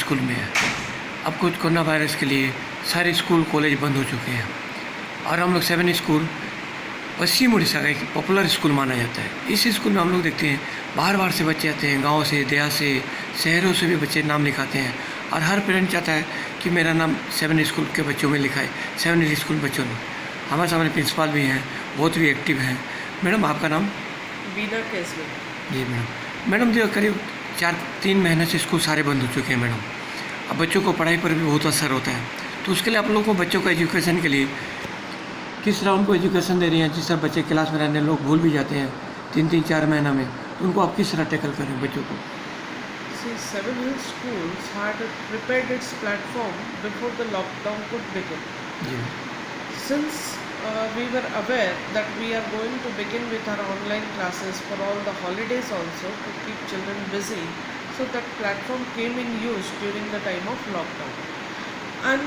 School में है। अब कुछ कोरोना वायरस के लिए सारे स्कूल कॉलेज बंद हो चुके हैं और हम लोग 7 स्कूल पश्चिम उड़ीसा का एक पॉपुलर स्कूल माना जाता है। इस स्कूल में हम लोग देखते हैं बाहर बाहर से बच्चे आते हैं, गांव से, देहात से, शहरों से भी बच्चे नाम लिखाते हैं और हर पेरेंट चाहता है कि मेरा नाम 7 स्कूल के बच्चों में लिखा है, 7 स्कूल बच्चों में। हमारे सामने प्रिंसिपल भी हैं, बहुत भी एक्टिव हैं। मैडम आपका नाम? बीना केसरी। जी मैडम जी करीब 3 महीने से स्कूल सारे बंद हो चुके हैं मैडम। अब बच्चों को पढ़ाई पर भी बहुत असर होता है, तो उसके लिए आप लोगों को बच्चों को एजुकेशन के लिए किस तरह उनको एजुकेशन दे रही हैं? जिस तरह बच्चे क्लास में रहने लोग भूल भी जाते हैं 3-4 महीना में, तो उनको आप किस तरह टैकल करें बच्चों को? See, Seven Hills Schools had prepared its platform before the lockdown could begin. जी Since we were aware that we are going to begin with our online classes for all the holidays also to keep children busy, so that platform came in use during the time of lockdown. And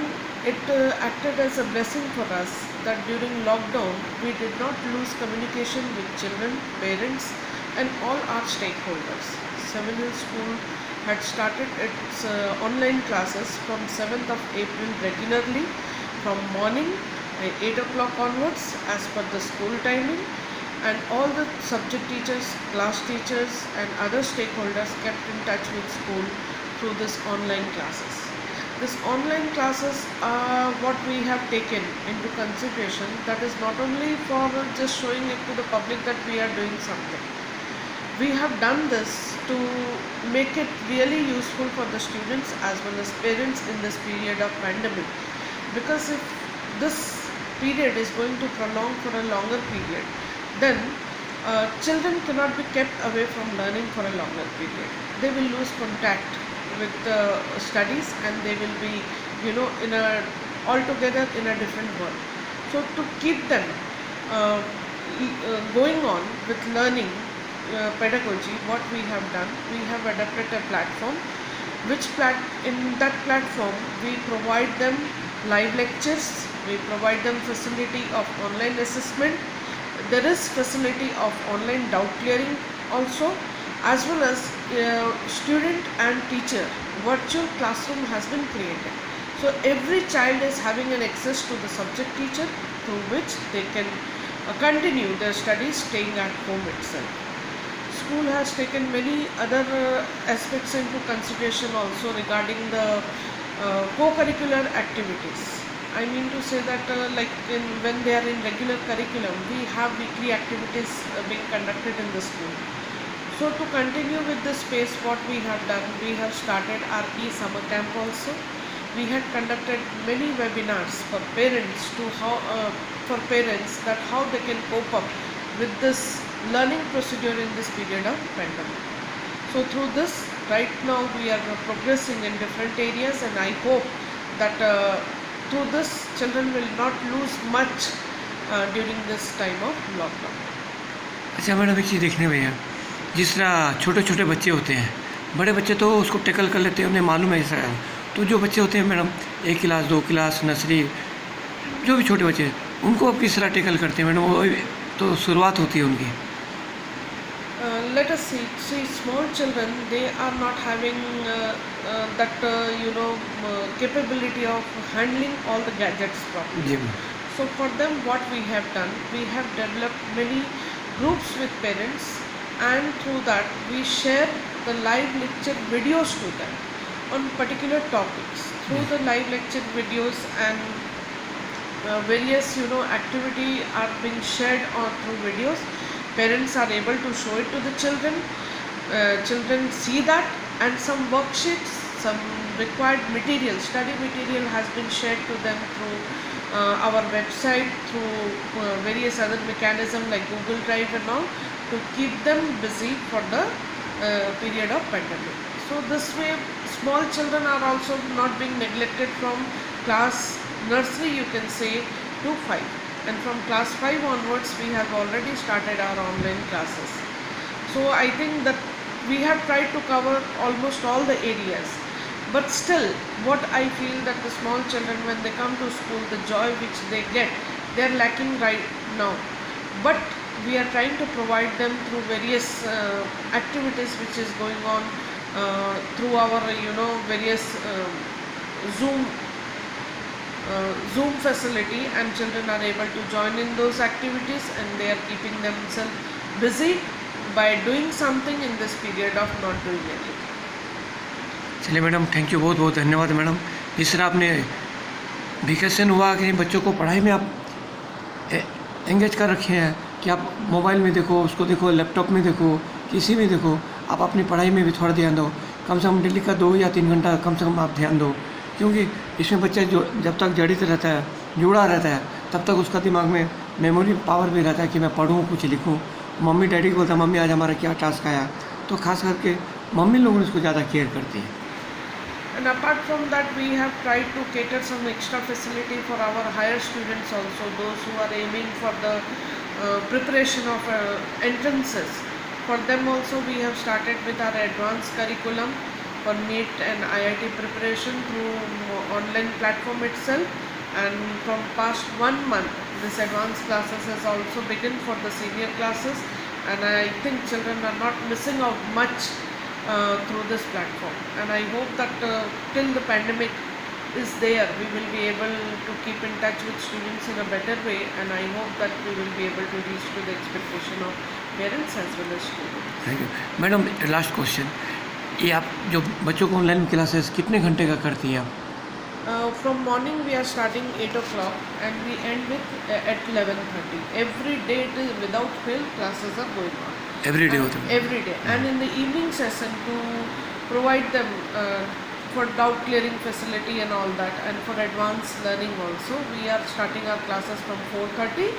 it acted as a blessing for us that during lockdown we did not lose communication with children, parents and all our stakeholders. Seven Hills School had started its online classes from 7th of April regularly from morning 8 o'clock onwards as per the school timing, and all the subject teachers, class teachers and other stakeholders kept in touch with school through this online classes. This online classes are what we have taken into consideration, that is not only for just showing it to the public that we are doing something. We have done this to make it really useful for the students as well as parents in this period of pandemic, because if this period is going to prolong for a longer period, then children cannot be kept away from learning for a longer period. They will lose contact with studies and they will be in a altogether in a different world. So to keep them going on with learning pedagogy, what we have done, we have adapted a platform in that platform we provide them live lectures, we provide them facility of online assessment, there is facility of online doubt clearing also, as well as student and teacher virtual classroom has been created. So every child is having an access to the subject teacher through which they can continue their studies staying at home itself. School has taken many other aspects into consideration also regarding the co-curricular activities. I mean to say that when they are in regular curriculum, we have weekly activities being conducted in the school. So to continue with this space, what we have done, we have started our e-summer camp also. We had conducted many webinars for parents that how they can cope up with this learning procedure in this period of pandemic. So through this, right now we are progressing in different areas, and I hope that through this children will not lose much during this time of lockdown. अच्छा madam एक चीज़ देखने में है, जिस तरह छोटे छोटे बच्चे होते हैं, बड़े बच्चे तो उसको टैकल कर लेते हैं, उन्हें मालूम है ऐसा, तो जो बच्चे होते हैं मैडम 1 क्लास 2 क्लास नर्सरी, जो भी छोटे बच्चे हैं, उनको आप किस तरह टैकल करते हैं मैडम? वो तो शुरुआत होती है उनकी। Let us see small children, they are not having that capability of handling all the gadgets properly. जी So for them what we have done, we have developed many groups with parents, and through that we share the live lecture videos to them on particular topics. Through the live lecture videos and various activity are being shared on through videos, parents are able to show it to the children. Children see that, and some worksheets, some required material, study material has been shared to them through our website, through various other mechanisms like Google Drive and all, to keep them busy for the period of pandemic. So this way small children are also not being neglected from class nursery, you can say, to 5, and from class 5 onwards we have already started our online classes. So I think that we have tried to cover almost all the areas, but still what I feel that the small children, when they come to school, the joy which they get, they are lacking right now. But we are trying to provide them through various activities which is going on through our various Zoom Zoom facility, and children are able to join in those activities, and they are keeping themselves busy by doing something in this period of not doing anything. चलिए madam, thank you, बहुत बहुत धन्यवाद madam. जिस तरह आपने vacation हुआ कि बच्चों को पढ़ाई में आप एंगेज कर रखे हैं कि आप मोबाइल में देखो, उसको देखो, लैपटॉप में देखो, किसी में देखो, आप अपनी पढ़ाई में भी थोड़ा ध्यान दो। कम से कम डेली का 2 या 3 घंटा कम से कम आप ध्यान दो, क्योंकि इसमें बच्चा जो जब तक जड़ित रहता है, जुड़ा रहता है, तब तक उसका दिमाग में मेमोरी पावर भी रहता है कि मैं पढ़ूँ, कुछ लिखूँ। मम्मी डैडी को बोलता है मम्मी आज हमारा क्या टास्क आया, तो खास करके मम्मी लोग उसको ज़्यादा केयर करती है। And apart from that, we have tried to cater some extra facility for our higher students also, those who are aiming for the preparation of entrances. For them also, we have started with our advanced curriculum for NEET and IIT preparation through online platform itself. And from past 1 month, this advanced classes has also begun for the senior classes, and I think children are not missing out much through this platform. And I hope that till the pandemic is there, we will be able to keep in touch with students in a better way, and I hope that we will be able to reach to the expectation of parents as well as students. Thank you madam. Last question, ये आप जो बच्चों को online classes कितने घंटे का करती हैं आप? From morning we are starting 8 o'clock and we end with at 11:30. Every day it is without fail classes are going on. Every day होता है? Every day. And in the evening session, to provide them for doubt clearing facility and all that, and for advanced learning also, we are starting our classes from 4:30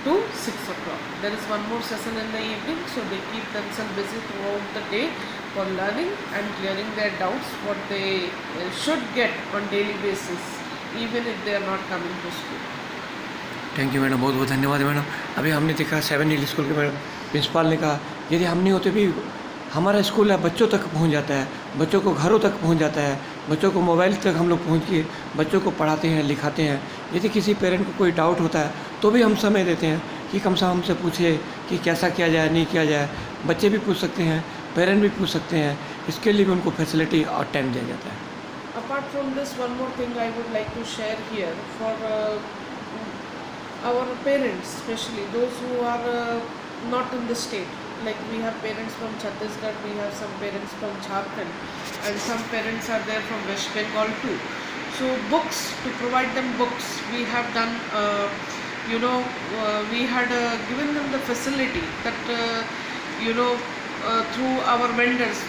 to 6 o'clock. There is one more session in the evening, so they keep themselves busy throughout the day for learning and clearing their doubts, what they should get on daily basis, even if they are not coming to school. Thank you madam, बहुत बहुत धन्यवाद madam. अभी हमने देखा 7 हिल school के madam principal ने कहा यदि हम नहीं होते भी हमारा स्कूल है बच्चों तक पहुंच जाता है, बच्चों को घरों तक पहुंच जाता है, बच्चों को मोबाइल तक हम लोग पहुंच के बच्चों को पढ़ाते हैं, लिखाते हैं। यदि किसी पेरेंट को कोई डाउट होता है तो भी हम समय देते हैं कि कम से कम हमसे पूछे कि कैसा किया जाए, नहीं किया जाए। बच्चे भी पूछ सकते हैं, पेरेंट भी पूछ सकते हैं, इसके लिए भी उनको फैसिलिटी और टाइम दिया जाता है। Apart from this, one more thing I would like to share here for our parents, especially those who are not in the state. Like we have parents from Chhattisgarh, we have some parents from Jharkhand, and some parents are there from West Bengal too. So books, to provide them books, we have done, we had given them the facility that, through our vendors,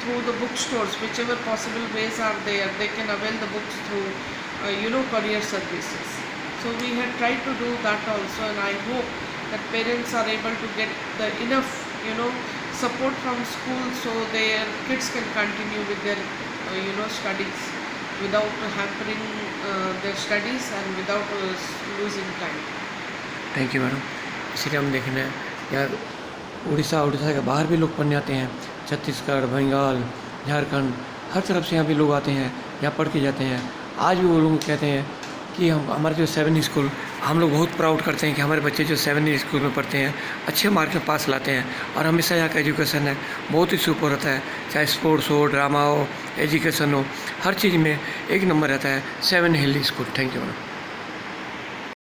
through the bookstores, whichever possible ways are there, they can avail the books through, courier services. So we had tried to do that also, and I hope that parents are able to get the enough, support from school, so their kids can continue with their, studies without hampering their studies and without losing time. Thank you madam. इसलिए हम देख रहे हैं यार उड़ीसा के बाहर भी लोग पढ़ने आते हैं, छत्तीसगढ़, बंगाल, झारखंड, हर तरफ से यहाँ भी लोग आते हैं, यहाँ पढ़ के जाते हैं। आज भी वो लोग कहते हैं कि हमारे जो 7 स्कूल, हम लोग बहुत प्राउड करते हैं कि हमारे बच्चे जो 7 स्कूल में पढ़ते हैं अच्छे मार्क में पास लाते हैं, और हमेशा यहाँ का एजुकेशन है बहुत ही सुपर रहता है, चाहे स्पोर्ट्स हो, ड्रामा हो, एजुकेशन हो, हर चीज़ में 1 नंबर रहता है 7 हिल स्कूल। Thank you madam.